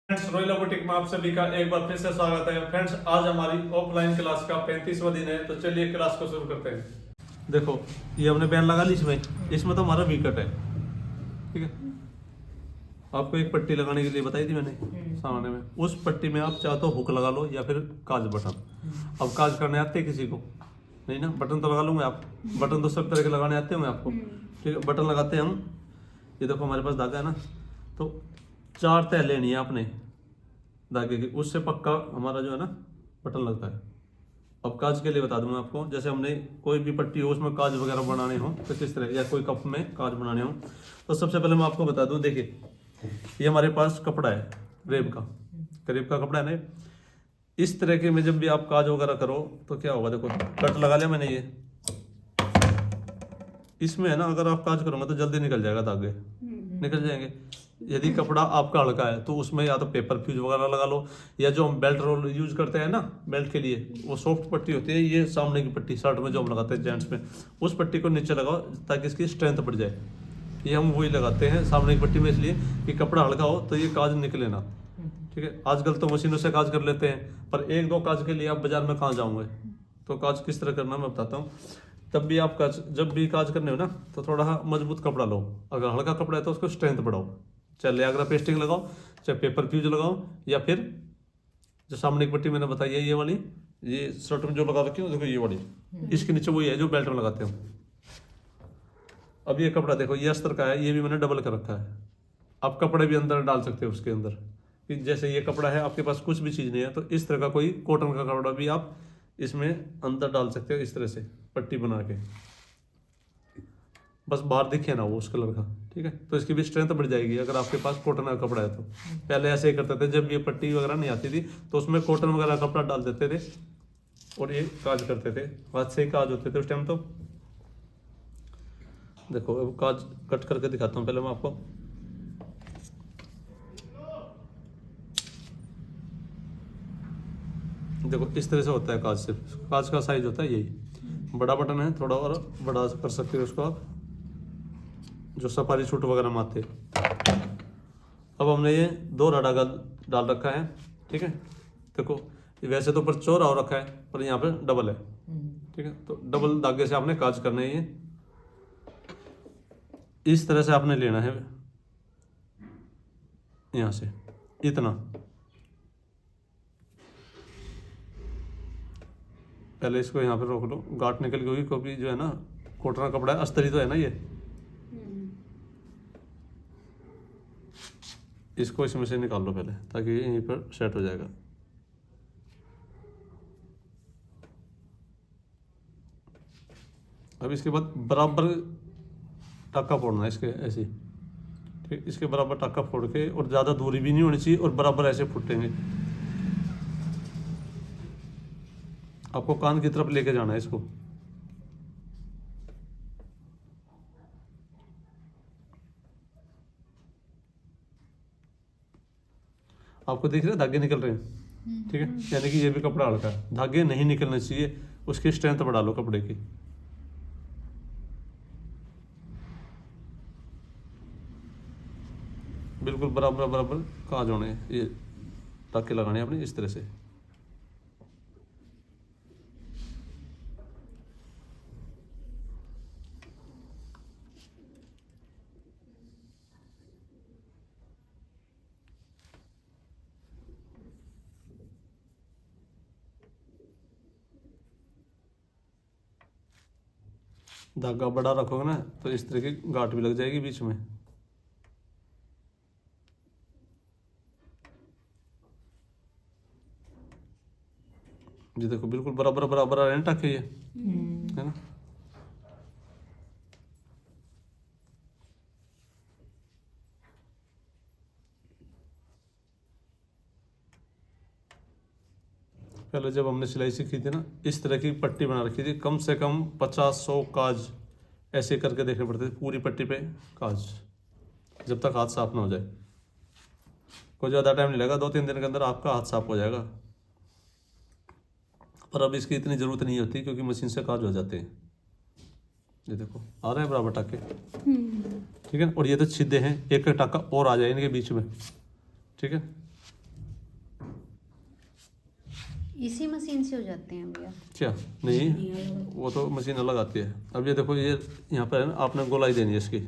Friends, royal boutique में आप सभी का एक बार फिर से स्वागत है। फ्रेंड्स, आज हमारी ऑफलाइन क्लास का 35वां दिन है, तो चलिए क्लास को शुरू करते हैं। देखो, ये हमने बैन लगा ली इसमें तो हमारा विकेट है। ठीक है, आपको एक पट्टी लगाने के लिए बताई थी मैंने सामने में। उस पट्टी में आप चाहे तो हुक लगा लो या फिर काज बटन। अब काज करने आते हैं किसी को? नहीं ना, बटन तो लगा लूंगे आप। बटन तो सब तरह के लगाने आते होंगे आपको। ठीक है, बटन लगाते हैं हम। ये देखो हमारे पास धागा है ना, तो 4 तह लेनी है आपने धागे की, उससे पक्का हमारा जो है ना बटन लगता है। अब काज के लिए बता दूं मैं आपको, जैसे हमने कोई भी पट्टी हो उसमें काज वगैरह बनाने हो तो किस तरह, या कोई कप में काज बनाने हो तो सबसे पहले मैं आपको बता दूं। देखिए, ये हमारे पास कपड़ा है रेब का कपड़ा है ना। इस तरह के में जब भी आप काज वगैरह करो तो क्या होगा, देखो कट लगा लिया मैंने। ये इसमें है ना, अगर आप काज करोगे तो जल्दी निकल जाएगा धागे, निकल जाएंगे। यदि कपड़ा आपका हल्का है तो उसमें या तो पेपर फ्यूज वगैरह लगा लो, या जो हम बेल्ट रोल यूज करते हैं ना बेल्ट के लिए, वो सॉफ्ट पट्टी होती है, ये सामने की पट्टी शर्ट में जो हम लगाते हैं जेंट्स में, उस पट्टी को नीचे लगाओ ताकि इसकी स्ट्रेंथ बढ़ जाए। ये हम वही लगाते हैं सामने की पट्टी में, इसलिए कि कपड़ा हल्का हो तो ये काज निकले ना। ठीक है, आजकल तो मशीनों से काज कर लेते हैं, पर एक दो काज के लिए आप बाजार में कहाँ जाओगे? तो काज किस तरह करना मैं बताता हूँ। तब भी आप काज, जब भी काज करने हो ना, तो थोड़ा मजबूत कपड़ा लो। अगर हल्का कपड़ा है तो उसको स्ट्रेंथ बढ़ाओ, चाहे लियाग्रा पेस्टिंग लगाओ, चाहे पेपर फ्यूज लगाओ, या फिर जो सामने की पट्टी मैंने बताई है ये वाली, ये शर्ट में जो लगा रखी है देखो ये वाली, इसके नीचे वही है जो बेल्ट में लगाते हो। अब ये कपड़ा देखो, ये अस्तर का है, ये भी मैंने डबल कर रखा है। आप कपड़े भी अंदर डाल सकते हो उसके अंदर, कि जैसे ये कपड़ा है आपके पास कुछ भी चीज़ नहीं है तो इस तरह का कोई कॉटन का कपड़ा भी आप इसमें अंदर डाल सकते हो, इस तरह से पट्टी बना के, बस बाहर दिखे ना वो उस कलर का। ठीक है, तो इसकी भी स्ट्रेंथ बढ़ जाएगी अगर आपके पास कॉटन का कपड़ा है तो। पहले ऐसे ही करते थे, जब ये पट्टी वगैरह नहीं आती थी तो उसमें कॉटन वगैरह कपड़ा डाल देते थे और ये काज करते थे, हाथ से ही काज होते थे उस टाइम तो। देखो अब काज कट करके दिखाता हूँ पहले मैं आपको। देखो इस तरह से होता है काज, सिर्फ काज का साइज होता है यही। बड़ा बटन है, थोड़ा और बड़ा कर सकते हो उसको आप, जो सफारी सूट वगैरह में आते। अब हमने ये 2 राडा डाल रखा है। ठीक है, देखो वैसे तो ऊपर चौड़ा हो रखा है पर यहाँ पे डबल है। ठीक है, तो डबल धागे से आपने काज करना है। ये इस तरह से आपने लेना है, यहाँ से इतना। पहले इसको यहाँ पे रोक लो, गांठ निकल गई होगी क्योंकि जो है ना कॉटन का कपड़ा है, अस्तरी तो है ना ये। इसको इसमें से निकाल लो पहले ताकि ये यहीं पर सेट हो जाएगा। अब इसके बाद बराबर टाका फोड़ना है इसके, ऐसे। ठीक, इसके बराबर टाका फोड़ के, और ज़्यादा दूरी भी नहीं होनी चाहिए, और बराबर ऐसे फूटेंगे। आपको कान की तरफ लेके जाना है इसको। आपको दिख रहा है धागे निकल रहे हैं? ठीक है, यानी कि ये भी कपड़ा हल्का है, धागे नहीं निकलने चाहिए, उसकी स्ट्रेंथ बढ़ा लो कपड़े की। बिल्कुल बराबर बराबर काज होने, ये टाके लगाने अपने इस तरह से। धागा बड़ा रखोगे ना तो इस तरह की गांठ भी लग जाएगी बीच में। जी देखो बिल्कुल बराबर बराबर आ रहे हैं टाके, ये है ना। पहले जब हमने सिलाई सीखी थी ना, इस तरह की पट्टी बना रखी थी, कम से कम 50-100 काज ऐसे करके देखने पड़ते थे पूरी पट्टी पे काज, जब तक हाथ साफ ना हो जाए। कोई ज़्यादा टाइम नहीं लगा, 2-3 दिन के अंदर आपका हाथ साफ हो जाएगा। पर अब इसकी इतनी ज़रूरत नहीं होती क्योंकि मशीन से काज हो जाते हैं। ये देखो आ रहे हैं बराबर टाके। ठीक है, और ये तो छिद्रे हैं, एक टाका और आ जाए इनके बीच में। ठीक है, इसी मशीन से हो जाते हैं भैया? क्या नहीं, वो तो मशीन अलग आती है। अब ये देखो, ये यहाँ पर है ना, आपने गोलाई देनी है इसकी।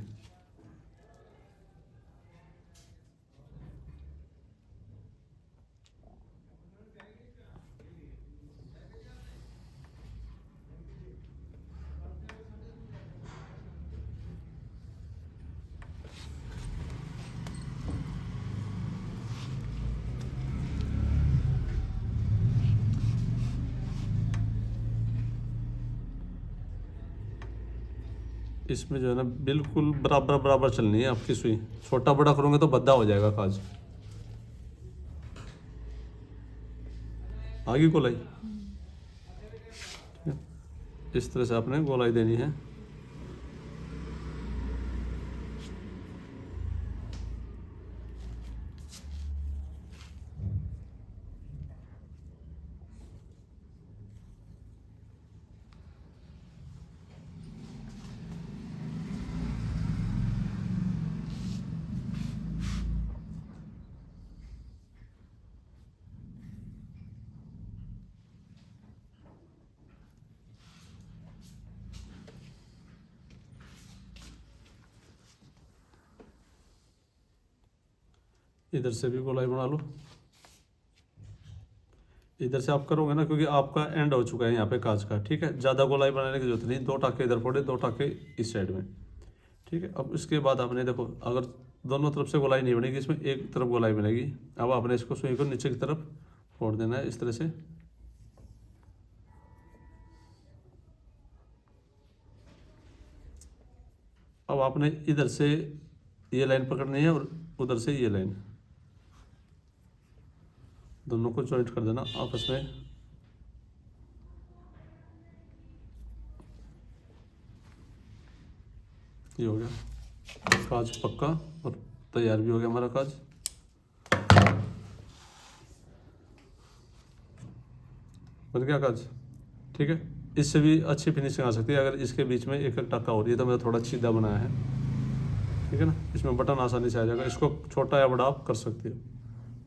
इसमें जो है ना बिल्कुल बराबर बराबर चलनी है आपकी सुई। छोटा बड़ा करोगे तो भद्दा हो जाएगा काज। आगे गोलाई इस तरह से आपने गोलाई देनी है। इधर से भी गोलाई बना लो। इधर से आप करोगे ना, क्योंकि आपका एंड हो चुका है यहाँ पे काज का, ठीक है। ज़्यादा गोलाई बनाने की जरूरत नहीं, 2 टाँके इधर फोड़े, 2 टाँके इस साइड में, ठीक है। अब इसके बाद आपने देखो, अगर दोनों तरफ से गोलाई नहीं बनेगी, इसमें एक तरफ गोलाई बनेगी। अब आपने इसको सुई को नीचे की तरफ फोड़ देना है इस तरह से। अब आपने इधर से ये लाइन पकड़नी है और उधर से ये लाइन, दोनों को जॉइंट कर देना आपस में। ये हो गया काज पक्का और तैयार भी हो गया हमारा काज। बन गया काज, ठीक है। इससे भी अच्छी फिनिशिंग आ सकती है अगर इसके बीच में एक एक टाका हो रही है। तो मैंने थोड़ा सीधा बनाया है, ठीक है ना। इसमें बटन आसानी से आ जाएगा, इसको छोटा या बड़ा आप कर सकते हो,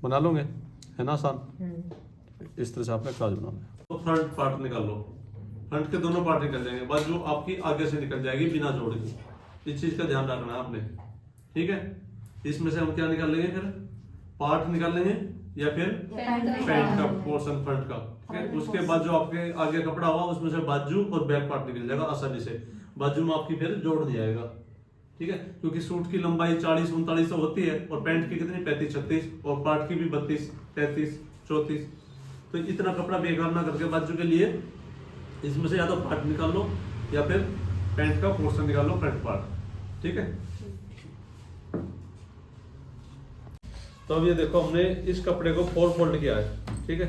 बना लोगे, है ना आसान। इस तरह से आपने काज बनाना है। तो फ्रंट पार्ट निकाल लो, फ्रंट के दोनों पार्ट निकल जाएंगे, बस जो आपकी आगे से निकल जाएगी बिना जोड़ के। इस चीज का ध्यान रखना है आपने, ठीक है। इसमें से हम क्या निकाल लेंगे, फिर पार्ट निकाल लेंगे या फिर पैंट का पोर्शन फ्रंट का, ठीक है। उसके बाद जो आपके आगे कपड़ा हुआ उसमें से बाजू और बैक पार्ट निकल जाएगा आसानी से। बाजू में आपकी फिर जोड़ दिया जाएगा, ठीक है। क्योंकि सूट की लंबाई 40-39 होती है और पैंट की कितनी 35-36 और पार्ट की भी 32-33-34। तो इतना कपड़ा बेकार ना करके बाजू के लिए इसमें से या तो पार्ट निकाल लो या फिर पैंट का पोर्शन निकाल लो, फ्रंट पार्ट, ठीक है। तो अब ये देखो, हमने इस कपड़े को 4 फोल्ड किया है, ठीक है।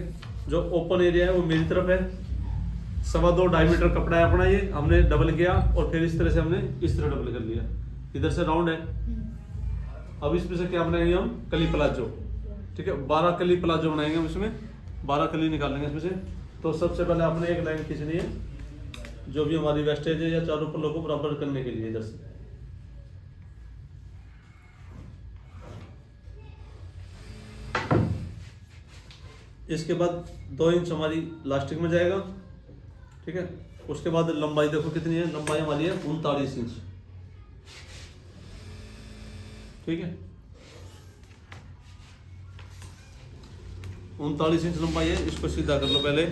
जो ओपन एरिया है वो मेरी तरफ है, 2.25 डायमीटर कपड़ा है अपना, ये हमने डबल किया और फिर इस तरह से हमने इस तरह डबल कर लिया। इधर से राउंड है। अब इसमें से क्या बनाएंगे हम, कली प्लाजो, ठीक है। 12 कली प्लाजो बनाएंगे हम इसमें, 12 कली निकालेंगे इसमें से। तो सबसे पहले आपने एक लाइन खींचनी है, जो भी हमारी वेस्टेज है या चारों पल्लों को बराबर करने के लिए इधर से। इसके बाद 2 इंच हमारी लास्टिक में जाएगा, ठीक है। उसके बाद लंबाई देखो कितनी है, लंबाई हमारी है 39 इंच, ठीक है। 39 इंच लंबाई है, इसको सीधा कर लो पहले।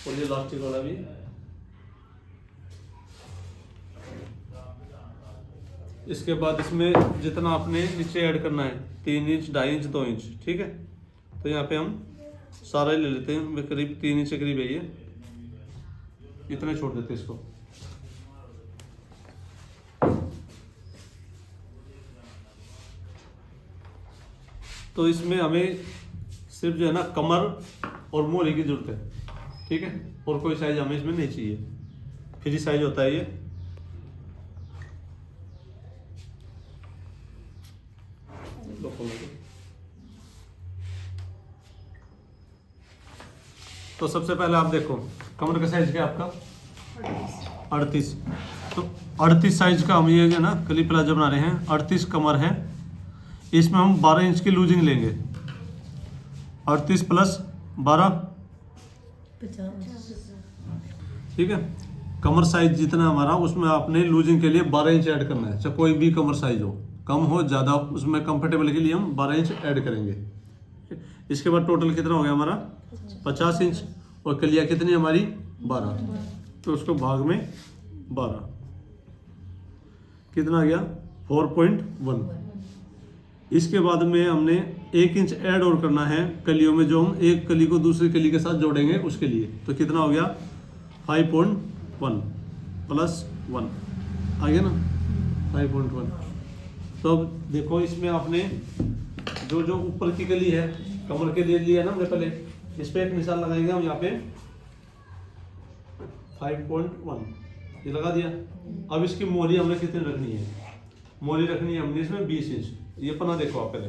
और ये लास्टिक वाला भी, इसके बाद इसमें जितना आपने नीचे ऐड करना है 3 इंच 2.5 इंच 2 इंच, ठीक है। तो यहाँ पे हम सारा ही ले लेते हैं, करीब 3 इंच के करीब है ये, इतना छोड़ देते हैं इसको। तो इसमें हमें सिर्फ जो है ना कमर और मोहरी की जरूरत है, ठीक है। और कोई साइज हमें इसमें नहीं चाहिए, फ्री साइज होता है ये। तो सबसे पहले आप देखो कमर का साइज क्या है आपका 38। तो 38 साइज का हम ये जो ना कली प्लाजो बना रहे हैं, 38 कमर है, इसमें हम 12 इंच की लूजिंग लेंगे। 38 प्लस 12 ठीक है। कमर साइज जितना हमारा उसमें आपने लूजिंग के लिए 12 इंच ऐड करना है, चाहे कोई भी कमर साइज हो, कम हो ज़्यादा, उसमें कंफर्टेबल के लिए हम 12 इंच ऐड करेंगे। इसके बाद टोटल कितना हो गया हमारा 50 इंच, और कलिया कितनी हमारी 12, तो उसको भाग में 12 कितना आ गया 4.1। इसके बाद में हमने 1 इंच ऐड और करना है कलियों में, जो हम एक कली को दूसरी कली के साथ जोड़ेंगे उसके लिए, तो कितना हो गया 5.1 प्लस 1 आ गया ना 5.1। तो अब देखो इसमें आपने जो जो ऊपर की कली है कमर के लिए लिया ना हमने पहले, इस पे एक निशान लगाएंगे हम यहाँ पे 5.1 ये लगा दिया। अब इसकी मोरी हमने कितनी रखनी है, मोरी रखनी है हमने इसमें 20 इंच। ये पना देखो आप पहले,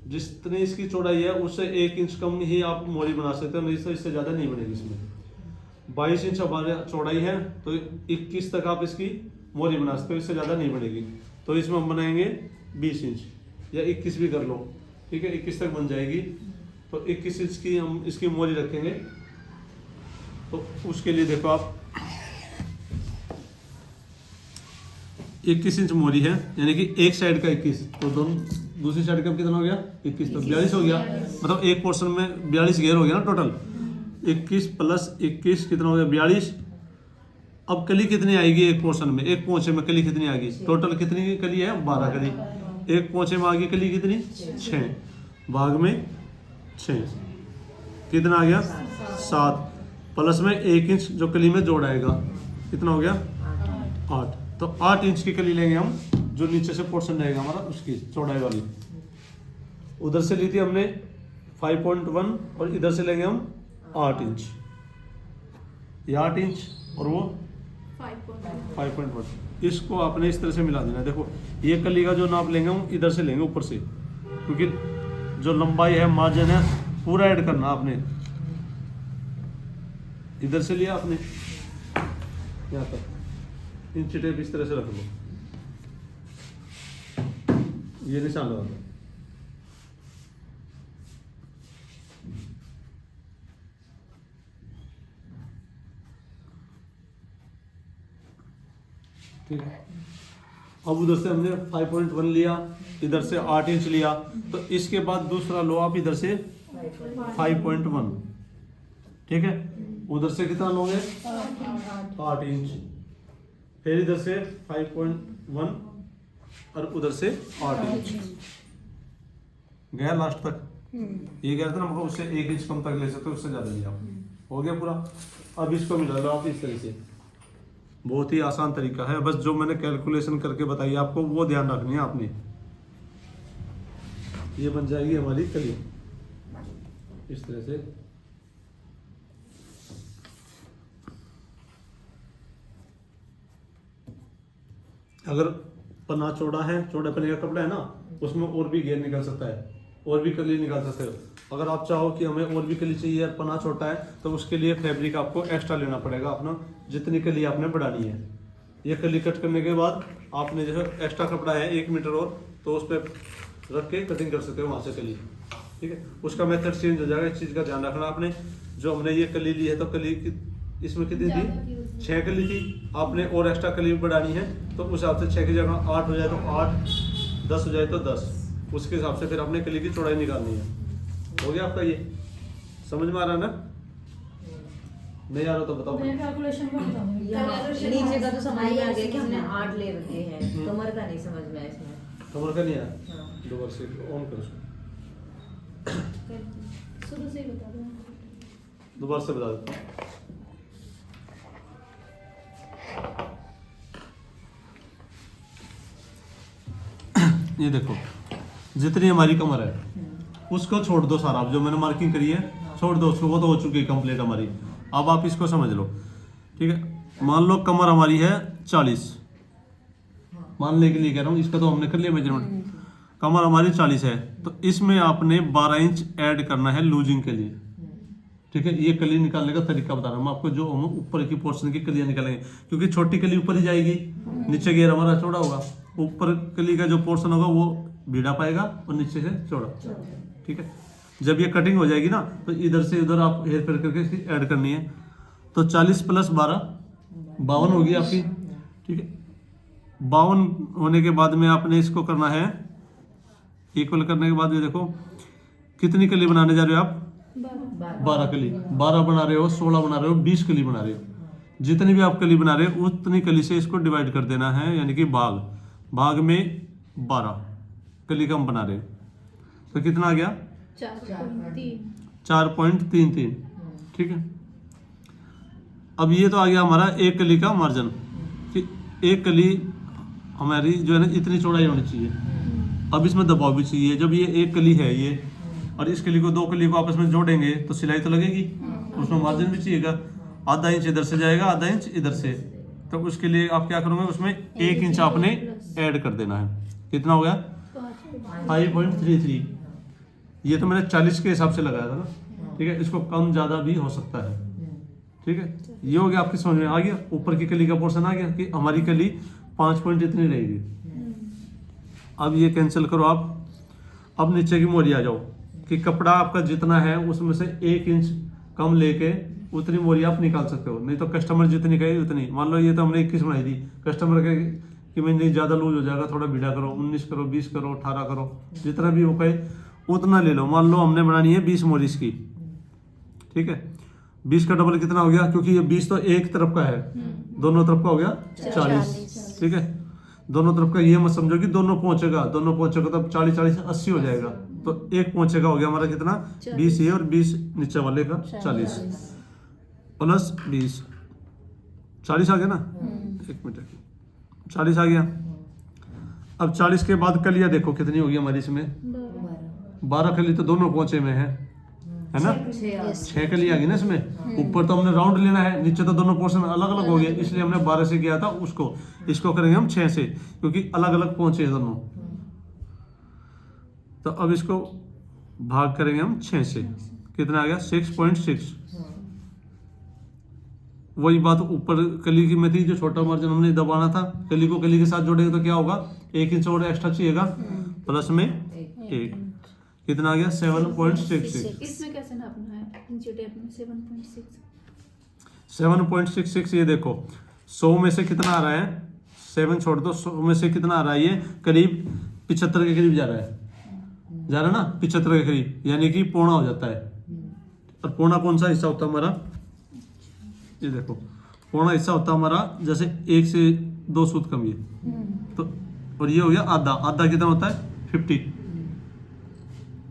जितनी इसकी चौड़ाई है उससे 1 इंच कम ही आप मोरी बना सकते हो, नहीं तो इससे ज़्यादा नहीं बनेगी। इसमें 22 इंच हमारे चौड़ाई है, तो 21 तक आप इसकी मोरी बना सकते हो, इससे ज़्यादा नहीं बनेगी। तो इसमें हम बनाएंगे 20 इंच या 21 भी कर लो, ठीक है, 21 तक बन जाएगी। तो 21 इंच की हम इसकी मोरी रखेंगे। तो उसके लिए देखो आप 21 इंच मोरी है, यानी कि एक साइड का 21, तो दोनों दूसरी साइड का कितना हो गया 21, तो 42 हो गया। मतलब एक पोर्शन में 42 घेर हो गया ना टोटल। 21 प्लस 21 कितना हो गया 42। अब कली कितनी आएगी एक पोर्शन में, एक पोंछे में कली कितनी आएगी, टोटल कितनी कली है 12 कली। एक पोंछे में आगे कली कितनी 6, भाग में 6 कितना आ गया 7, प्लस में 1 इंच जो कली में जोड़ आएगा कितना हो गया 8। तो 8 इंच की कली लेंगे हम, जो नीचे से पोर्शन रहेगा हमारा उसकी चौड़ाई वाली। उधर से ली थी हमने 5.1 और इधर से लेंगे हम 8 इंच, ये 8 इंच और वो 5.1। इसको आपने इस तरह से मिला देना है। देखो ये कली का जो नाप लेंगे हम इधर से लेंगे ऊपर से, क्योंकि जो लंबाई है मार्जिन है पूरा ऐड करना आपने। इधर से लिया आपने यहाँ तक, इंच टेप इस तरह से रख लो, ये निशान लगा दो। ठीक है। अब उधर से हमने 5.1 लिया, इधर से 8 इंच लिया, तो इसके बाद दूसरा लो आप इधर से 5.1, ठीक है। उधर से कितना लोगे 8 इंच, फिर इधर से 5.1 और उधर से 8 इंच गया लास्ट तक। ये गया था ना, मतलब उससे 1 इंच कम तक ले सकते हो, उससे ज्यादा लिया हो गया पूरा। अब इसको मिला लो आप इस तरह से, बहुत ही आसान तरीका है। बस जो मैंने कैलकुलेशन करके बताई आपको वो ध्यान रखनी है आपने। ये बन जाएगी हमारी कली इस तरह से। अगर पन्ना चौड़ा है, चौड़े पन्ने का कपड़ा है ना, उसमें और भी घेर निकल सकता है, और भी कली निकाल सकते हो। अगर आप चाहो कि हमें और भी कली चाहिए और पन्ना छोटा है, तो उसके लिए फैब्रिक आपको एक्स्ट्रा लेना पड़ेगा अपना, जितनी कली आपने बढ़ानी है। ये कली कट करने के बाद आपने जो है एक्स्ट्रा कपड़ा है 1 मीटर और, तो उस पर रख के कटिंग कर सकते हो वहाँ से कली, ठीक है। उसका मेथड चेंज हो जाएगा, इस चीज़ का ध्यान रखना आपने। जो हमने ये कली ली है, तो कली इसमें कितनी थी 6 कली थी, आपने और एक्स्ट्रा कली बढ़ानी है, तो उस हिसाब से 6 की जगह 8 हो जाए तो 8, 10 हो जाए तो 10, उसके हिसाब से फिर आपने कली की चौड़ाई निकालनी है। हो गया आपका, ये समझ में आ रहा है ना? नहीं आ रहा तो बताओ। नीचे का तो समझ में आ गया कि हमने 8 ले रखे हैं, कमर का नहीं समझ में आया इसमें। कमर का नहीं आया, दोबारा से ऑन करो इसको, शुरू से ही बता दो। दोबारा से बता देता हूँ। ये देखो जितनी हमारी कमर है उसको छोड़ दो सारा, जो मैंने मार्किंग करी है छोड़ दो उसको, वो तो हो चुकी है कंप्लीट हमारी। अब आप इसको समझ लो, ठीक है। मान लो कमर हमारी है 40, मानने के लिए कह रहा हूँ, इसका तो हमने कर लिया मेजरमेंट। कमर हमारी 40 है, तो इसमें आपने 12 इंच ऐड करना है लूजिंग के लिए, ठीक है। ये कली निकालने का तरीका बता रहा हूँ मैं आपको, जो हम ऊपर की पोर्शन की कलियां निकालेंगे, क्योंकि छोटी कली ऊपर ही जाएगी, नीचे घेर हमारा चौड़ा होगा, ऊपर कली का जो पोर्शन होगा वो बीड़ा पाएगा और नीचे से चौड़ा। ठीक है, जब ये कटिंग हो जाएगी ना तो इधर से उधर आप हेर फेर करके इसकी ऐड करनी है। तो 40 + 12 52 होगी आपकी। ठीक है, 52 होने के बाद में आपने इसको करना है इक्वल करने के बाद ये देखो कितनी कली बनाने जा रहे हो आप, 12 कली। 12 बना रहे हो, 16 बना रहे हो, 20 कली बना रहे हो। जितनी भी आप कली बना रहे हो उतनी कली से इसको डिवाइड कर देना है, यानी कि भाग में 12 कली का हम बना रहे हैं। तो कितना आ गया 4.33। ठीक है, अब ये तो आ गया हमारा एक कली का मार्जिन कि एक कली हमारी जो है ना इतनी चौड़ाई होनी चाहिए। अब इसमें दबाव भी चाहिए। जब ये एक कली है ये और इस कली को 2 कली को आपस में जोड़ेंगे तो सिलाई तो लगेगी, उसमें मार्जिन भी चाहिएगा। आधा इंच इधर से जाएगा, आधा इंच इधर से। तो उसके लिए आप क्या करोगे, उसमें 1 इंच आपने ऐड कर देना है। कितना हो गया 5.33। ये तो मैंने 40 के हिसाब से लगाया था ना। ठीक है, इसको कम ज़्यादा भी हो सकता है। ठीक है, ये हो गया आपकी समझ में आ गया। ऊपर की कली का पोर्शन आ गया कि हमारी कली 5 पॉइंट इतनी रहेगी। अब ये कैंसिल करो आप। अब नीचे की मोरी आ जाओ कि कपड़ा आपका जितना है उसमें से 1 इंच कम लेके उतनी मोरी आप निकाल सकते हो। नहीं तो कस्टमर जितनी कहे उतनी। मान लो ये तो हमने 21 बनाई थी, कस्टमर कहे कि मैं नहीं ज़्यादा लूज हो जाएगा, थोड़ा बीड़ा करो, 19 करो, 20 करो, 18 करो, जितना भी वो कहे उतना ले लो। मान लो हमने बनानी है 20 मोरी इसकी। ठीक है, 20 का डबल कितना हो गया, क्योंकि ये 20 तो एक तरफ का है, दोनों तरफ का हो गया 40। ठीक है, दोनों तरफ का ये मत समझो कि दोनों पहुंचेगा तब 40 40 80 हो जाएगा। तो एक पहुंचेगा हो गया हमारा कितना 20 ये और 20 नीचे वाले का 40 प्लस 20 40 आ गया ना। एक मिनट, 40 आ गया। अब 40 के बाद कलियां देखो कितनी होगी हमारी इसमें 12 कली तो दोनों पहुंचे में है ना। 6 कली आ गई ना इसमें। ऊपर तो हमने राउंड लेना है, नीचे तो दोनों पोर्शन अलग अलग हो गए, इसलिए हमने 12 से किया था उसको। इसको करेंगे हम 6 से, क्योंकि अलग अलग पहुंचे हैं दोनों। तो अब इसको भाग करेंगे हम 6 से। कितना आ गया 6.6। वही बात ऊपर कली की में थी, जो छोटा मार्जिन हमने दबाना था। कली को कली के साथ जोड़ेंगे तो क्या होगा 1 इंच और एक्स्ट्रा चाहिएगा, प्लस में 1। कितना आ गया 7.66। इसमें कैसे नापना है नीचे टेप में 7.6? 7.66 ये देखो 100 में से कितना आ रहा है, 7 छोड़ दो, 100 में से कितना आ रहा है, ये करीब 75 के करीब जा रहा है ना, 75 के करीब, यानी कि पौना हो जाता है। और पौना कौन सा हिस्सा होता है हमारा, ये देखो पौना हिस्सा होता है हमारा जैसे 1 से 2 सूत कम ये तो। और ये हो गया आधा कितना होता है 50,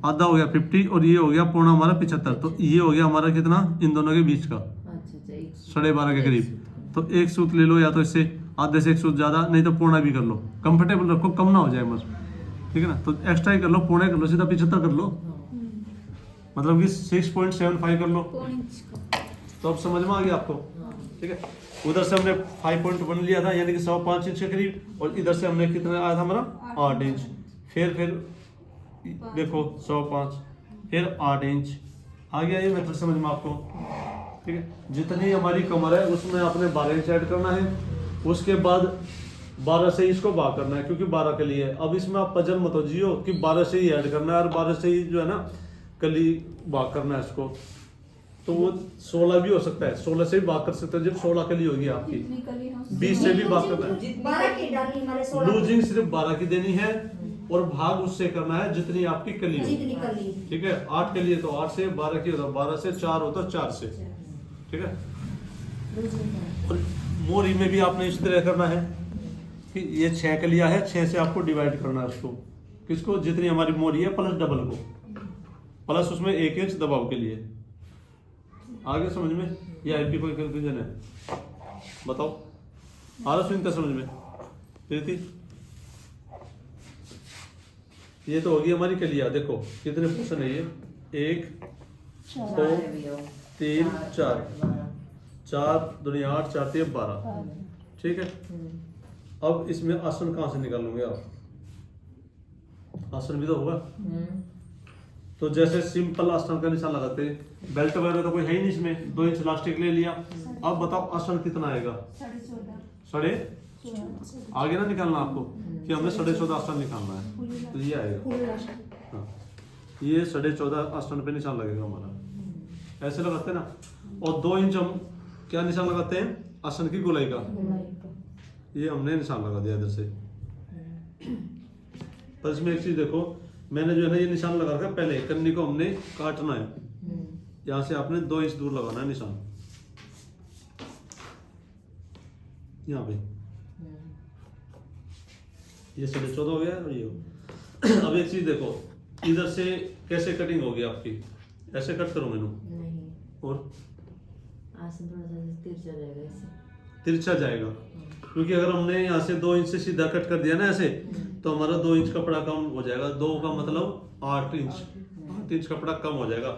आधा हो गया 50 और ये हो गया पौना हमारा 75। तो ये हो गया हमारा कितना इन दोनों के बीच का 12.5 के करीब। तो 1 सूत ले लो, या तो इससे आधे से 1 सूत ज्यादा, नहीं तो पौना भी कर लो, कंफर्टेबल रखो, कम ना हो जाए मत। ठीक है ना, तो एक्स्ट्रा ही कर लो, पौने कर लो, सीधा 75 कर लो, मतलब कि 6.75 कर लो। तो अब समझ में आ गया आपको। ठीक है, उधर से हमने 5.1 लिया था, यानी कि 105 इंच के करीब, और इधर से हमने कितना आया था हमारा 8 इंच। फिर देखो 105 फिर 8 इंच आ गया। ये मेथड समझ में आपको। ठीक है, जितनी हमारी कमर है उसमें आपने 12 इंच ऐड करना है। उसके बाद 12 से ही इसको भाग करना है, क्योंकि 12 के लिए। अब इसमें आप पजल मत हो जियो कि 12 से ही ऐड करना है और 12 से ही जो है ना कली भाग करना है इसको। तो वो 16 भी हो सकता है, 16 से भी भाग कर सकते हो जब 16 कली होगी आपकी। 20 से भी भाग करना है, 12 की डाली हमारे 16 लूजिंग सिर्फ 12 की देनी है और भाग उससे करना है जितनी आपकी कली हो। जितनी कली। ठीक है, 8 कली है तो 8 से, 12 की होता 12 से, 4 होता 4 से। ठीक है, और मोरी में भी आपने इस तरह करना है कि ये 6 कलियां है, 6 से आपको डिवाइड करना है उसको, किसको, जितनी हमारी मोरी है प्लस डबल को, प्लस उसमें 1 इंच दबाव के लिए। आगे समझ में, ये आईपी कोई कंफ्यूजन है बताओ, आ रहा सुनता समझ में प्रीति? ये तो होगी हमारी कलियां। देखो कितने पोर्शन है ये, 1 2 3 4 दुनिया 8 4 3 12। ठीक है, अब इसमें आसन कहां से निकालोगे आप, आसन भी तो होगा। तो जैसे सिंपल आसन का निशान लगाते हैं, बेल्ट वगैरह तो कोई है ही नहीं इसमें, 2 इंच इलास्टिक ले लिया। अब बताओ आसन कितना आएगा, 14.5 आगे ना निकालना आपको कि हमने 14.5 आसन निकालना है, तो ये आएगा। हाँ, ये 14.5 आसन पे निशान लगेगा हमारा, ऐसे लगाते हैं ना। और 2 इंच हम क्या निशान लगाते हैं, आसन की गोलाई का, ये हमने निशान लगा दिया इधर से। पर इसमें एक चीज देखो, मैंने जो है ना ये निशान लगा रखा, पहले कन्नी को हमने काटना है, यहाँ से आपने 2 इंच दूर लगाना है निशान, यहाँ पे। ये 14.5 हो गया और ये हो। अब एक चीज देखो, इधर से कैसे कटिंग होगी आपकी, ऐसे कट करो मैनू, नहीं, और आसन थोड़ा सा तिरछा जाएगा इससे। तिरछा जाएगा, क्योंकि अगर हमने यहाँ से 2 इंच से सीधा कट कर दिया ना ऐसे, तो हमारा 2 इंच कपड़ा कम हो जाएगा। 2 का मतलब 8 इंच कपड़ा कम हो जाएगा।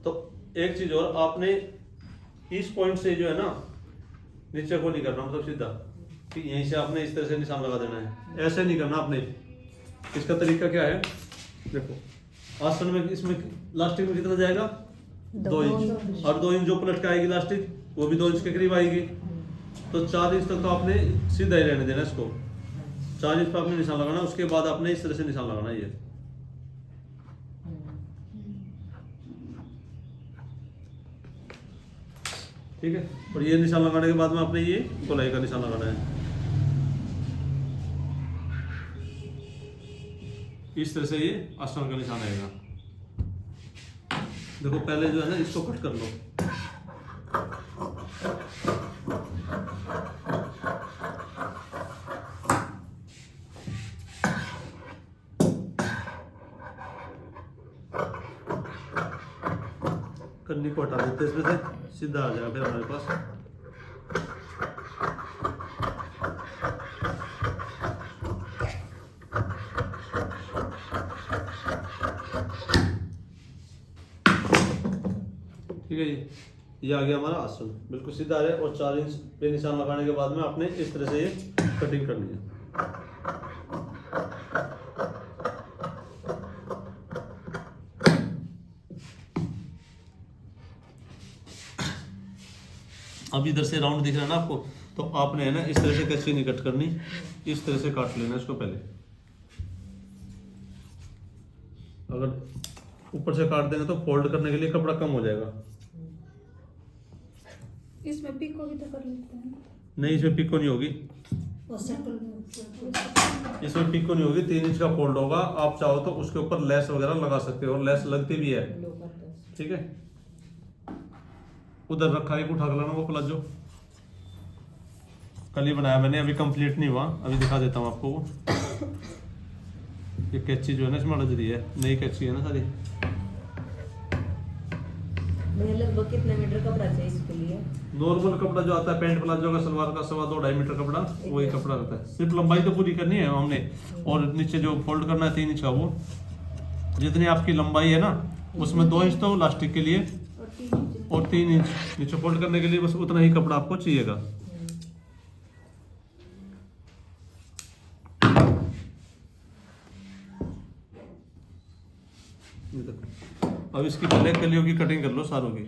तो एक चीज और, आपने इस पॉइंट से जो है ना नीचे को नहीं करना, मतलब सीधा कि यहीं से आपने इस तरह से निशान लगा देना है, ऐसे नहीं करना आपने। इसका तरीका क्या है, देखो आसन में इसमें लास्टिक में कितना जाएगा, 2 इंच, और 2 इंच जो पलट के आएगी लास्टिक, वो भी 2 इंच के करीब आएगी। तो 4 इंच तक तो आपने सीधा ही रहने देना इसको, 4 इंच पर आपने निशान लगाना, उसके बाद आपने इस तरह से निशान लगाना ये। ठीक है, और ये निशान लगाने के बाद में आपने ये गोलाई का निशान लगाना है, इस तरह से ये आसन का निशान आएगा। देखो पहले जो है ना इसको कट कर लो, कन्नी को हटा देते इसमें से, सीधा आ जाएगा फिर हमारे पास। ठीक है, ये आ गया हमारा आसन, बिल्कुल सीधा है। और 4 इंच पे निशान लगाने के बाद में आपने इस तरह से ये कटिंग करनी है। अब इधर से राउंड दिख रहा है ना आपको, तो आपने है ना इस तरह से कैसे नहीं कट करनी, इस तरह से काट लेना इसको पहले। अगर ऊपर से काट देंगे तो फोल्ड करने के लिए कपड़ा कम हो जाएगा। इसमें पिको भी तो कर लेते हैं। नहीं, इसमें पिको नहीं होगी, इसमें पिको नहीं होगी। 3 इंच का फोल्ड होगा, आप चाहो तो उसके ऊपर लेस वगैरह लगा सकते हो, और लेस लगती भी है। ठीक है, उधर रखा है, उठा कर लाना वो प्लाजो, कल ही बनाया मैंने, अभी कंप्लीट नहीं हुआ, अभी दिखा देता हूँ आपको। ये कैची जो है ना इसमें अड़ज रही है, नई कैची है ना सारी। लगभग कितने मीटर कपड़ा चाहिए इसके लिए? नॉर्मल कपड़ा जो आता है पेंट प्लाजो का, सलवार का 2.25 मीटर कपड़ा, वही कपड़ा रहता है। सिर्फ लंबाई तो पूरी करनी है हमने, और नीचे जो फोल्ड करना है 3 इंच का, वो जितनी आपकी लंबाई है ना उसमें 2 इंच तो लास्टिक के लिए, और 3 इंच नीचे फोल्ड करने के लिए, बस उतना ही कपड़ा आपको चाहिएगा। अब इसकी पहले कलियों की कटिंग कर लो सारों की।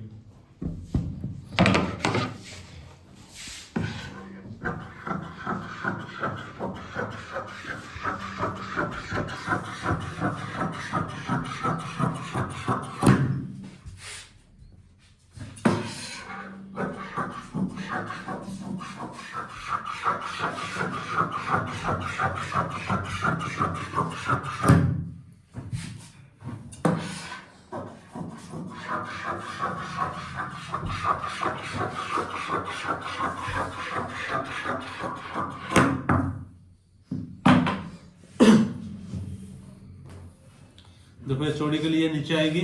देखो ये चौड़ी के लिए नीचे आएगी,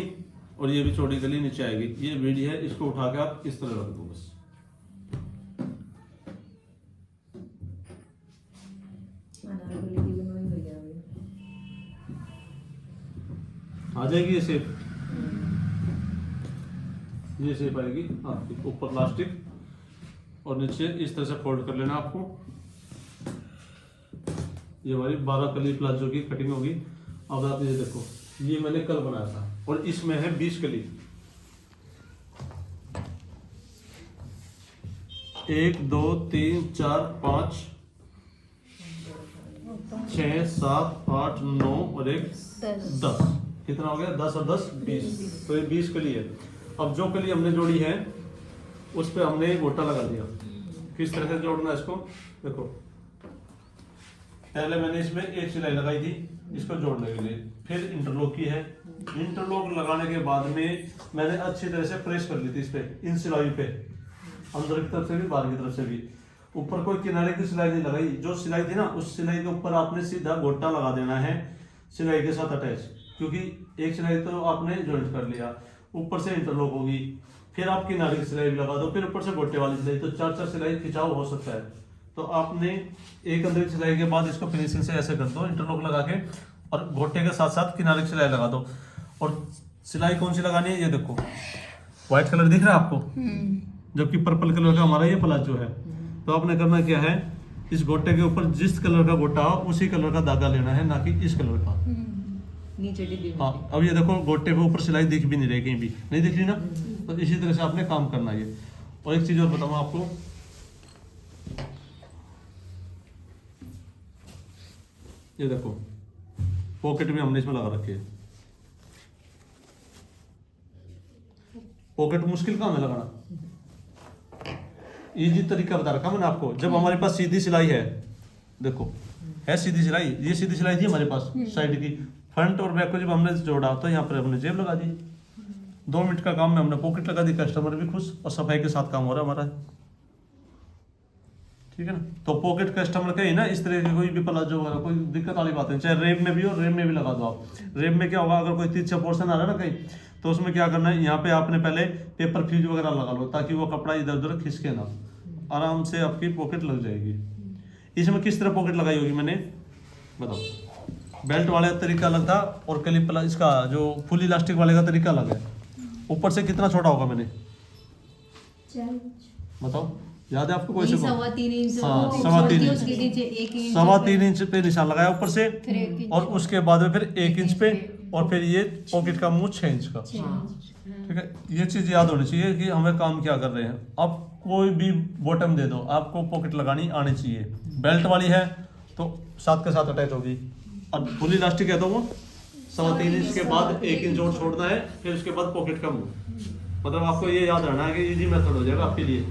और ये भी चौड़ी के लिए नीचे आएगी। ये बीड़ी है, इसको उठा के आप इस तरह रख दो बस। आ जाएगी ये शेप, ये शेप आएगी आपकी। ऊपर प्लास्टिक और नीचे इस तरह से फोल्ड कर लेना आपको। ये हमारी 12 कली प्लाजो की कटिंग होगी। अब आप ये देखो, ये मैंने कल बनाया था, और इसमें है 20 कली। 1 2 3 4 5 6 7 8 9 और एक 10। कितना हो गया? 10 और 10 20। तो ये 20 कली है। अब जो कली हमने जोड़ी है उस पे हमने एक गोटा लगा दिया। किस तरह से जोड़ना है इसको देखो, पहले मैंने इसमें एक सिलाई लगाई थी इसको जोड़ने के लिए, फिर इंटरलॉक की है। इंटरलॉक लगाने के बाद में मैंने अच्छी तरह से प्रेस कर ली थी इस पे, इन सिलाई पे, अंदर की तरफ से भी बाहर की तरफ से भी। ऊपर कोई किनारे की सिलाई नहीं लगाई, जो सिलाई थी ना उस सिलाई के ऊपर आपने सीधा गोटा लगा देना है सिलाई के साथ अटैच, क्योंकि एक सिलाई तो आपने ज्वाइंट कर लिया, ऊपर से इंटरलॉक होगी, फिर आप किनारे की सिलाई भी लगा दो, फिर ऊपर से गोटे वाली सिलाई, तो 4 सिलाई खिंचाव हो सकता है। तो आपने एक अंदर की सिलाई के बाद इसको फिनिशिंग से ऐसे कर दो इंटरलॉक लगा के, और गोटे के साथ साथ किनारे की सिलाई लगा दो। और सिलाई कौन सी लगानी है ये देखो, व्हाइट कलर दिख रहा है आपको, जबकि पर्पल कलर का हमारा ये प्लाजो है। तो आपने करना क्या है, इस गोटे के ऊपर जिस कलर का गोटा हो उसी कलर का धागा लेना है, ना कि इस कलर का। नीचे डिब्बी में। हाँ, अब ये देखो गोटे पे ऊपर सिलाई दिख भी नहीं रही, कहीं भी नहीं दिख रही ना, तो इसी तरह से आपने काम करना है। और एक चीज और बताऊँ आपको, ये देखो पॉकेट में हमने इसमें लगा रखी है। पॉकेट मुश्किल काम है लगाना, इजी तरीका बता रखा मैंने आपको। जब हमारे पास सीधी सिलाई है, देखो है सीधी सिलाई, ये सीधी सिलाई थी हमारे पास साइड की, फ्रंट और बैक को जब हमने जोड़ा तो यहाँ पर हमने जेब लगा दी। 2 मिनट का काम में हमने पॉकेट लगा दी, कस्टमर भी खुश और सफाई के साथ काम हो रहा है हमारा, ठीक है ना। तो पॉकेट कस्टमर का ही ना, इस तरह की कोई भी प्लाजो वगैरह कोई दिक्कत वाली बात नहीं, चाहे रेब में भी हो, रेब में भी लगा दो आप। रेब में क्या होगा, अगर कोई तिरछा पोर्शन आ रहा है ना कहीं, तो उसमें क्या करना है, यहाँ पे आपने पहले पेपर फ्यूज वगैरह लगा लो, ताकि वो कपड़ा इधर उधर खिसके ना, आराम से आपकी पॉकेट लग जाएगी। इसमें किस तरह पॉकेट लगाई होगी मैंने बताओ, बेल्ट वाले का तरीका अलग था और क्लिप इसका जो फुल इलास्टिक वाले का तरीका अलग है। ऊपर से कितना छोटा होगा मैंने बताओ, याद है आपको? कोई से 3.25 इंच। हाँ, वो 3.25 छोटी इंच। उसके नीचे 1 इंच। 3.25 इंच पे निशान लगाया ऊपर से, फिर 1 इंच। और उसके बाद में फिर 1 इंच पे, और फिर ये पॉकेट का मुंह 6 इंच का। ठीक है, ये चीज याद होनी चाहिए कि हमें काम क्या कर रहे हैं। अब कोई भी बॉटम दे दो, आपको पॉकेट लगानी आनी चाहिए। बेल्ट वाली है तो साथ के साथ अटैच होगी, और फुल इलास्टिक है तो वो 3.25 इंच के बाद 1 इंच और छोड़ना है, फिर उसके बाद पॉकेट का मुंह। मतलब आपको ये याद रहना है कि इजी मेथड हो जाएगा आपके लिए,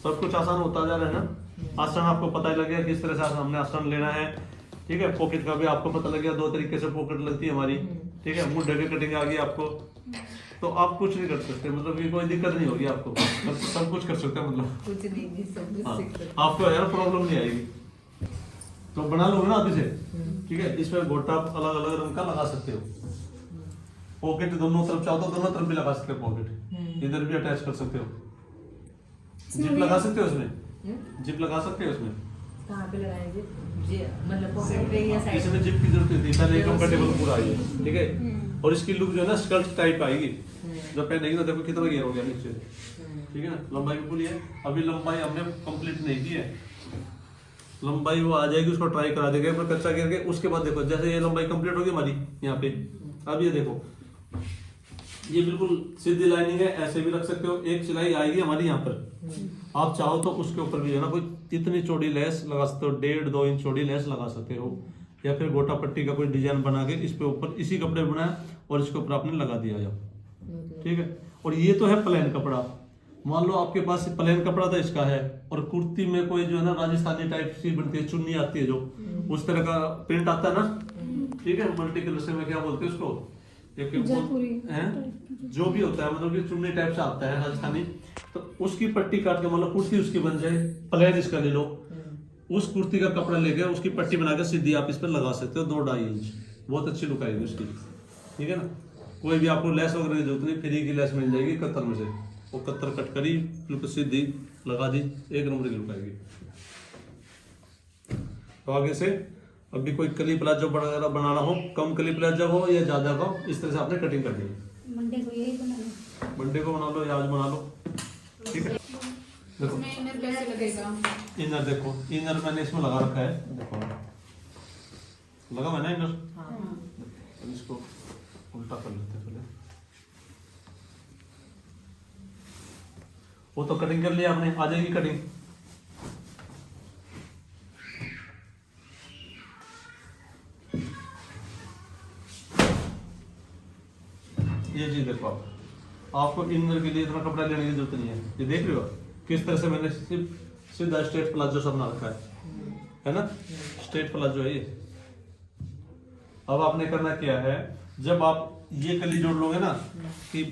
सब कुछ आसान होता जा रहा है ना। आसन आपको पता ही लग गया किस तरह से हमने आसन लेना है, ठीक है। पॉकेट का भी आपको पता लग गया, 2 तरीके से पॉकेट लगती है हमारी, ठीक है। मुंह ढके कटिंग आ गई आपको, तो आप कुछ नहीं कर सकते, मतलब कि कोई दिक्कत नहीं होगी आपको, बस सब कुछ कर सकते हैं, मतलब कुछ नहीं सब कुछ हाँ, सीख सकते। आपको यार प्रॉब्लम नहीं आएगी। तो बना लोगे ना अभी से, ठीक है। इसमें गोटा अलग अलग रंग का लगा सकते हो, पॉकेट दोनों तरफ चाहो तो दोनों तरफ भी लगा सकते हो, पॉकेट इधर भी अटैच कर सकते हो, जिप लगा सकते हो उसमें, जिप लगा सकते हो उसमें। कहाँ पे लगाएंगे जी, मतलब पॉकेट पे या साइड इसमें जिप की जरूरत नहीं थी, पहले कंफर्टेबल पूरा आई है, ठीक है। और इसकी लुक जो है ना स्कर्ट टाइप आएगी, जब पहनेगी ना देखो कितना घेर हो गया नीचे, ठीक है ना। लंबाई भी पूरी है, अभी लंबाई हमने कंप्लीट नहीं की है, लंबाई वो आ जाएगी, उसको ट्राई करा देंगे पर कच्चा घेर के। उसके बाद देखो जैसे ये लंबाई कंप्लीट होगी हमारी यहाँ पे, अब ये देखो ये बिल्कुल सीधी लाइनिंग है, ऐसे भी रख सकते हो। एक सिलाई आएगी हमारी यहाँ पर, आप चाहो तो उसके ऊपर भी है ना कोई इतनी चौड़ी लेस लगा सकते हो, 1.5-2 इंच चौड़ी लेस लगा सकते हो, या फिर गोटा पट्टी का कोई डिजाइन बना के इस पे ऊपर इसी कपड़े बनाया और इसके ऊपर आपने लगा दिया जाओ, ठीक है। और ये तो है प्लेन कपड़ा, मान लो आपके पास प्लेन कपड़ा तो इसका है, और कुर्ती में कोई जो है ना राजस्थानी टाइप सी बनती है, चुन्नी आती है जो उस तरह का प्रिंट आता है ना, ठीक है। मल्टी कलर से में क्या बोलते हैं उसको, जो भी होता है, मतलब कि चुन्नी टाइप से आता है राजस्थानी, तो उसकी पट्टी काट के मतलब कुर्ती उसकी बन जाए, प्लेन इसका ले लो, उस कुर्ती का कपड़ा लेके उसकी पट्टी बनाकर सीधी आप इस पर लगा सकते हो 2-2.5 इंच, बहुत अच्छी लुक आएगी उसकी, ठीक है ना। कोई भी आपको लेस वगैरह की जरूरत नहीं, फ्री की लेस मिल जाएगी कत्तर में से, वो कत्तर कट करी बिल्कुल सीधी लगा दी, 1 नंबर की लुक आएगी। तो आगे से अभी कोई कली प्लाजो वगैरह बनाना हो, कम कली प्लाजो हो या ज्यादा हो, इस तरह से आपने कटिंग करनी है। मंडे को यही बना लो, मंडे को बना लो या आज बना लो, ठीक है। देखो इनर कैसे लगेगा? इनर देखो, इनर मैंने इसमें लगा रखा है, देखो लगा मैंने इनर, अब इसको उल्टा कर लेते हैं पहले। वो तो कटिंग कर लिया आपने, आ जाएगी कटिंग। ये चीज देखो आपको इनर के लिए इतना कपड़ा लेने की जरूरत नहीं है। ये देख रहे हो किस तरह से मैंने सीधा स्ट्रेट प्लाजो सब बना रखा है ना, स्ट्रेट प्लाजो है ये। अब आपने करना क्या है, जब आप ये कली जोड़ लोगे ना कि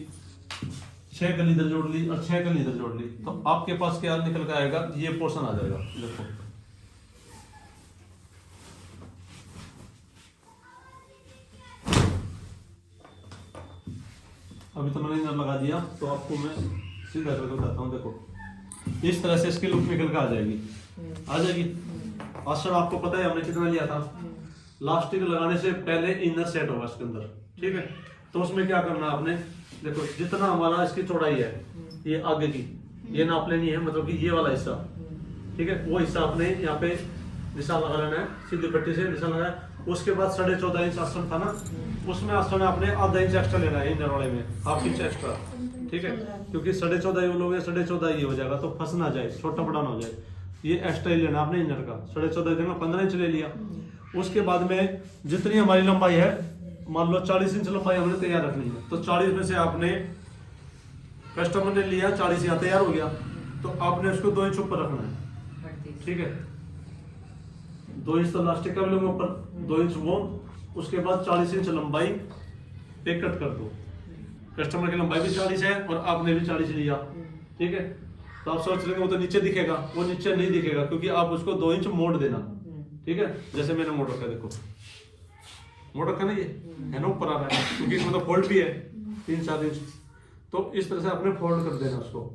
6 कली इधर जोड़ ली और 6 कली इधर जोड़ ली, तो आपके पास क्या निकल कर आएगा, ये पोर्शन आ जाएगा। देखो अभी तो मैंने इधर लगा दिया, तो आपको मैं सीधा करके बताता हूँ। देखो इस तरह से इसकी लुक निकल कर आ जाएगी, आ जाएगी। आसन आपको पता है हमने कितना लिया था, लास्टिक लगाने से पहले इनर सेट होगा इसके अंदर, ठीक है। तो उसमें क्या करना आपने, देखो जितना हमारा इसकी चौड़ाई है, ये आगे की ये नाप लेनी है, मतलब कि ये वाला हिस्सा, ठीक है, वो हिस्सा आपने यहाँ पे निशान लगा लेना है, सीधी पट्टी से निशान लगाया। उसके बाद 14.5 इंच आसन था ना, उसमें आसन आपने आधा इंच एक्स्ट्रा लेना है इनर वाले में, हाफ इंच एक्स्ट्रा, ठीक है, क्योंकि 14.5 वो लोग 14.5 ये हो जाएगा तो फंस ना जाए, छोटा बड़ा ना हो जाए। ये एक्स्ट्रा ही लेना आपने इनर का, 14.5 देना, 15 इंच ले लिया। उसके बाद में जितनी हमारी लंबाई है, मान लो 40 इंच लंबाई हमने तैयार रखनी है, तो 40 में से आपने कस्टमर ने लिया 40 यहाँ तैयार हो गया, तो आपने उसको 2 इंच ऊपर रखना है, ठीक है। 2 इंच तो लास्टिक का भी लूंगा ऊपर, 2 इंच वो, उसके बाद 40 इंच लंबाई पे कट कर दो। कस्टमर की लंबाई भी 40 है और आपने भी 40 लिया, ठीक है। तो आप सोच लेंगे वो तो नीचे दिखेगा, वो नीचे नहीं दिखेगा क्योंकि आप उसको 2 इंच मोड़ देना, ठीक है। जैसे मैंने मोड़ रखा है, देखो मोड़ रखा ना, ये है ना ऊपर आ रहा है, क्योंकि इसमें तो फोल्ड भी है 3-4 इंच, तो इस तरह से आपने फोल्ड कर देना उसको।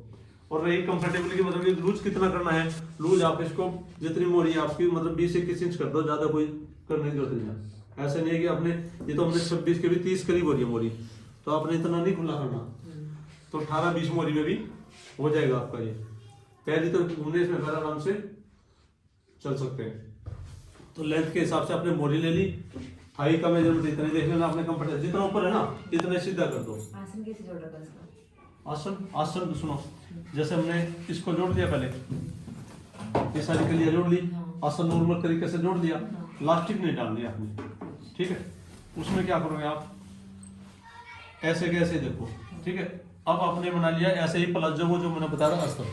और रही कंफर्टेबल की, मतलब कि लूज कितना करना है, लूज आप इसको जितनी मोरी है आपकी, मतलब 20-21 इंच कर दो, ज्यादा कोई करने की जरूरत नहीं है। ऐसा नहीं है कि आपने, ये तो हमने 26 के भी 30 करीब हो रही है मोरी, तो आपने इतना नहीं खुला करना, तो 18-20 मोरी में भी हो जाएगा आपका। ये पहले तो घूमने इसमें पहले आराम से चल सकते हैं। तो लेंथ के हिसाब से आपने मोरी ले ली, थाई का मेजरमेंट इतने देख लेना आपने, कंफर्टेबल जितना ऊपर है ना इतने सीधा कर दो। आसन कैसे जोड़ रखा इसका? आसन सुनो, जैसे हमने इसको जोड़ दिया, पहले ये सारी कलियां जोड़ ली, आसन नॉर्मल तरीके से जोड़ दिया, लास्टिक नहीं डालनी आपने, ठीक है। उसमें क्या करोगे आप, ऐसे कैसे देखो, ठीक है। अब आपने बना लिया ऐसे ही प्लाजो को जो मैंने बताया था अस्तर,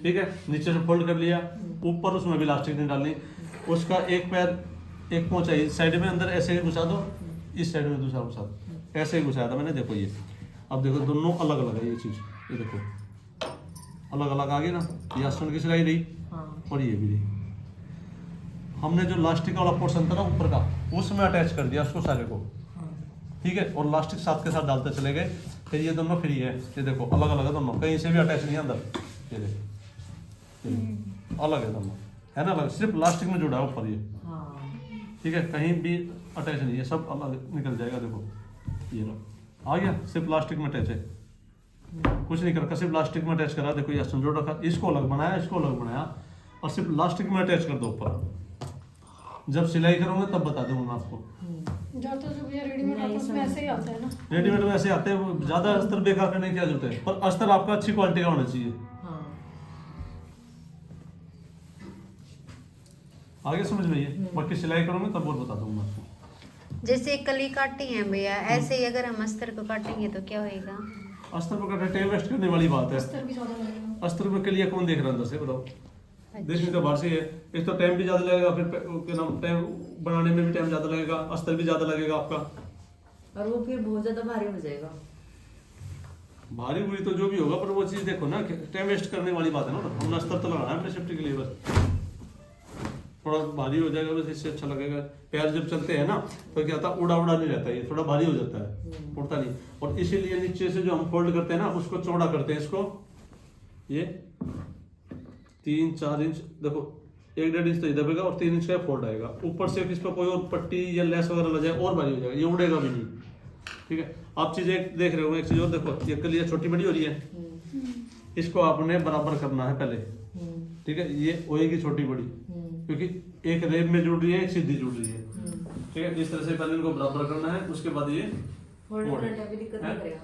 ठीक है, नीचे से फोल्ड कर लिया, ऊपर उसमें भी लास्टिक नहीं डालनी। उसका एक पैर एक पहुंचा इस साइड में अंदर ऐसे ही घुसा दो, इस साइड में दूसरा घुसा दो, ऐसे ही घुसाया था मैंने, देखो ये। अब देखो दोनों अलग अलग है ये चीज, ये देखो अलग अलग आ गई ना, ये आसन की सिलाई रही और ये भी रही। हमने जो लास्टिक वाला पोर्शन था ना ऊपर का, उसमें अटैच कर दिया उसको सारे को, ठीक है, और लास्टिक साथ के साथ डालते चले गए। फिर ये दोनों फ्री है, ये देखो अलग अलग है दोनों, कहीं से भी अटैच नहीं है अंदर, ये देखो अलग है दोनों, है ना अलग, सिर्फ लास्टिक में जुड़ा है ऊपर ये, ठीक है, कहीं भी अटैच नहीं है, सब अलग निकल जाएगा। देखो ये लो आ गया, सिर्फ प्लास्टिक में अटैच है, कुछ नहीं कर, सिर्फ प्लास्टिक में अटैच करा। देखो ये जोड़ रखा, इसको अलग बनाया, इसको अलग बनाया, और सिर्फ प्लास्टिक में अटैच कर दो ऊपर। जब सिलाई करूंगा तब बता दूंगा आपको। जाता जो भैया रेडीमेड आता है उसमें ऐसे ही आता है ना, रेडीमेड में ऐसे आते हैं, वो ज्यादा अस्तर बेकार करने की क्या जरूरत है, पर अस्तर आपका अच्छी क्वालिटी का होना चाहिए। आगे समझ में ये, बाकी सिलाई करूंगा तब और बता दूंगा आपको। जैसे कली काटी है भैया, ऐसे ही अगर हम अस्तर को काटेंगे तो क्या होएगा? अस्तर पर काटे टाइम वेस्ट करने वाली बात है। अस्तर भी ज्यादा लगेगा। अस्तर में के लिए कौन देख रहा है अंदर से, बताओ। देखने तो बाहर से है, एक तो टाइम भी ज्यादा लगेगा, फिर क्या नाम, टाइम बनाने में भी टाइम ज्यादा लगेगा, अस्तर भी ज्यादा लगेगा आपका, और वो फिर बहुत ज्यादा भारी हो जाएगा। भारी बुरी तो जो भी होगा, पर वो चीज देखो ना, टाइम वेस्ट करने वाली बात है ना। हमने अस्तर तो लगाना है अपने सेफ्टी के लिए, बस थोड़ा भारी हो जाएगा, बस इससे अच्छा लगेगा। पैर जब चलते हैं ना तो क्या होता है, उड़ा उड़ा नहीं रहता है, ये थोड़ा भारी हो जाता है, उड़ता नहीं। और इसीलिए नीचे से जो हम फोल्ड करते हैं ना, उसको चौड़ा करते हैं, इसको ये 3-4 इंच, देखो 1-1.5 इंच तो इधर दबेगा और 3 इंच का फोल्ड आएगा। ऊपर से इस पर कोई और पट्टी या लेस वगैरह लग जाए और भारी हो जाएगा, ये उड़ेगा भी नहीं, ठीक है। आप चीज एक देख रहे हो, एक चीज और देखो, ये कलियां छोटी बड़ी हो रही है, इसको आपने बराबर करना है पहले, ठीक है। ये होएगी छोटी बड़ी, क्योंकि एक रेब में जुड़ रही है, एक सीधी जुड़ रही है, ठीक है। इस तरह से पहले इनको बराबर करना है, उसके बाद ये फोल्ड करने टाइम पे दिक्कत नहीं करेगा,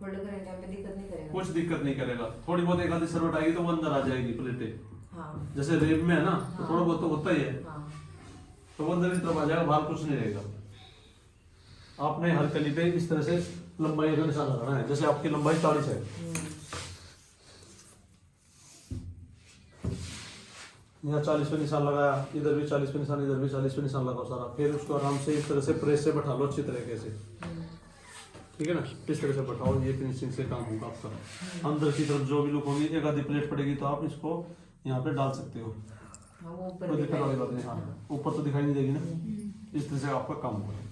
फोल्ड करने टाइम पे दिक्कत नहीं करेगा, कुछ दिक्कत नहीं करेगा। थोड़ी बहुत एक आधी सरवट आएगी तो वो अंदर आ जाएगी प्लेटें, हाँ जैसे रेब में है ना, तो थोड़ा बहुत तो होता ही है, हाँ। तो वो अंदर की तरफ आ जाएगा, बाहर कुछ नहीं रहेगा। आपने हर कली पे इस तरह से लंबाई का निशान लगाना है। जैसे आपकी लंबाई 40 है, यहाँ 40 पे निशान लगाया, इधर भी 40 पे निशान, इधर भी 40 पे निशान लगाओ सारा। फिर उसको आराम से इस तरह से प्रेस से बैठा लो अच्छी तरीके से, ठीक है ना। इस तरह से बैठाओ, ये फिनिशिंग से काम होगा आपका। अंदर की तरफ जो भी लुक होगी, एक आधी प्लेट पड़ेगी तो आप इसको यहाँ पे डाल सकते हो, कोई दिक्कत वाली बात नहीं। हाँ, ऊपर तो दिखाई नहीं देगी ना। इस तरह से आपका काम होगा।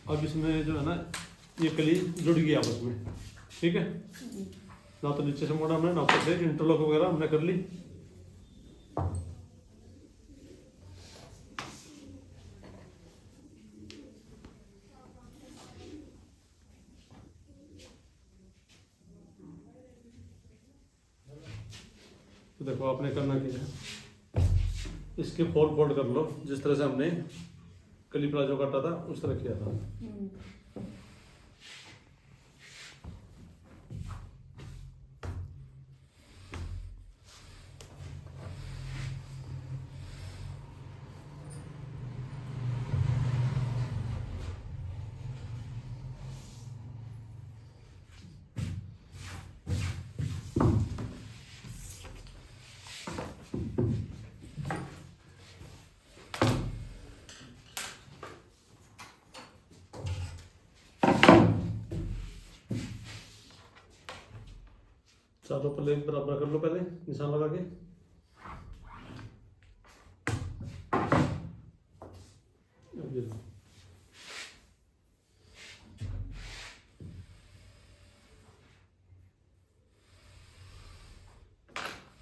अब इसमें जो है ना, ये कली जुड़ गई आपस में, ठीक है ना। तो नीचे से मोड़ा हमने, ना ऊपर से इंटरलॉक वगैरह हमने कर ली। तो देखो आपने करना क्या है, इसके 4 फोल्ड कर लो, जिस तरह से हमने कली प्लाजो काटा था उस तरह किया था। चारों पल्ले बराबर कर लो पहले निशान लगा के।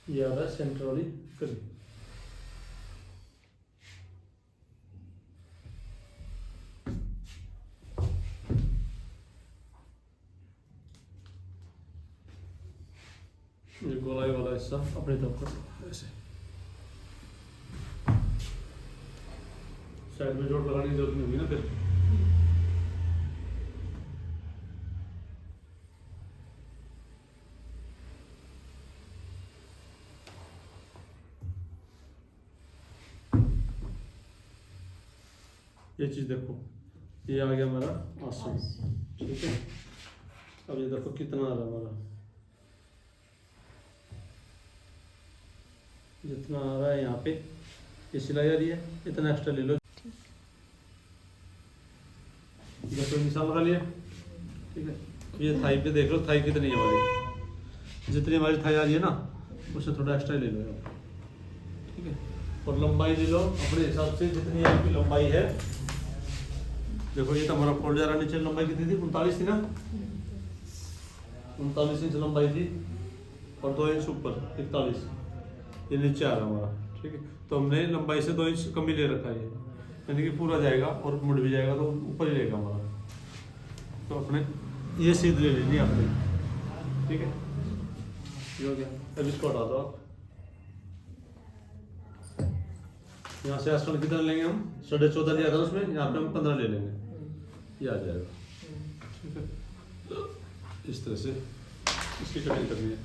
ये आ रहा है सेंटर वाली कली। ये गोलाई वाला हिस्सा अपनी तरफ कर ऐसे, साइड में जोड़ लगाने की जरूरत नहीं होगी ना फिर। ये चीज देखो, ये आ गया हमारा आसन, ठीक है। अब ये देखो कितना आ रहा है हमारा, जितना आ रहा है यहाँ पे ये सिलाई आ रही है, इतना एक्स्ट्रा ले लो। देखो निशान लगा लिया, ठीक है। ये थाई पे देख लो, थाई कितनी है हमारी, जितनी हमारी थाई आ रही है ना उससे थोड़ा एक्स्ट्रा ले लो, ठीक है। और लंबाई ले लो अपने हिसाब से, जितनी आपकी लंबाई है। देखो ये तो हमारा फोल्ड जा रहा, नीचे लंबाई कितनी थी, 39 थी ना, 39 इंच लंबाई थी और 2 इंच ऊपर 41, ये नीचे आ रहा हमारा, ठीक है। तो हमने लंबाई से 2 इंच कम ही ले रखा है, यानी कि पूरा जाएगा और मुड़ भी जाएगा तो ऊपर ही रहेगा हमारा। तो अपने ये सीध ले लेनी आपने, ठीक है। ये हो गया। अब इसको हटा दो आप। यहाँ से आसन कितना लेंगे हम, 14.5 लिया था उसमें, यहाँ पे हम 15 ले लेंगे, ये आ जाएगा, ठीक है। इस तरह से इसकी कटिंग करनी है।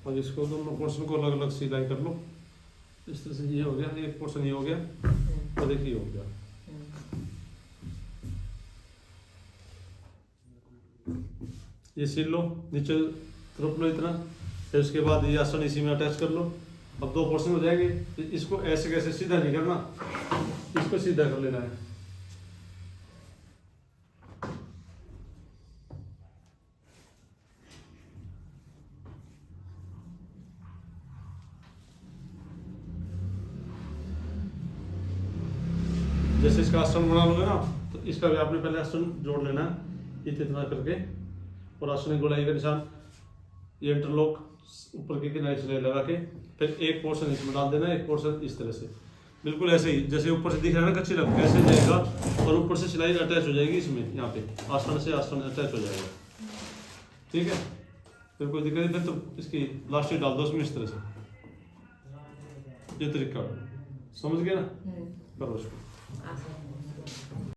और इसको दोनों पोर्शन को अलग अलग सिलाई कर लो, इस तरह से। ये हो गया, एक पोर्शन ये हो गया और एक ये हो गया। ये सिल लो, नीचे थोप लो इतना, फिर उसके बाद ये आसन इसी में अटैच कर लो। अब 2 पोर्शन हो जाएंगे। इसको ऐसे कैसे सीधा नहीं करना, इसको सीधा कर लेना है। जैसे इसका आसन बना लोगे ना, तो इसका भी आपने पहले आसन जोड़ लेना है इतना करके, और आसन गोलाई का निशान, ये इंटरलॉक ऊपर के किनारे सिलाई लगा के, फिर एक पोर्शन इसमें डाल देना, एक पोर्शन इस तरह से। बिल्कुल ऐसे ही जैसे ऊपर से दिख रहा है ना कच्ची लग ऐसे जाएगा और ऊपर से सिलाई अटैच हो जाएगी इसमें यहाँ पे आसन से अटैच हो जाएगा। ठीक है, फिर कोई दिक्कत नहीं, फिर तो इसकी प्लास्टिक डाल दो उसमें इस तरह से। ये तरीका समझ गया ना, करो उसको। आसान।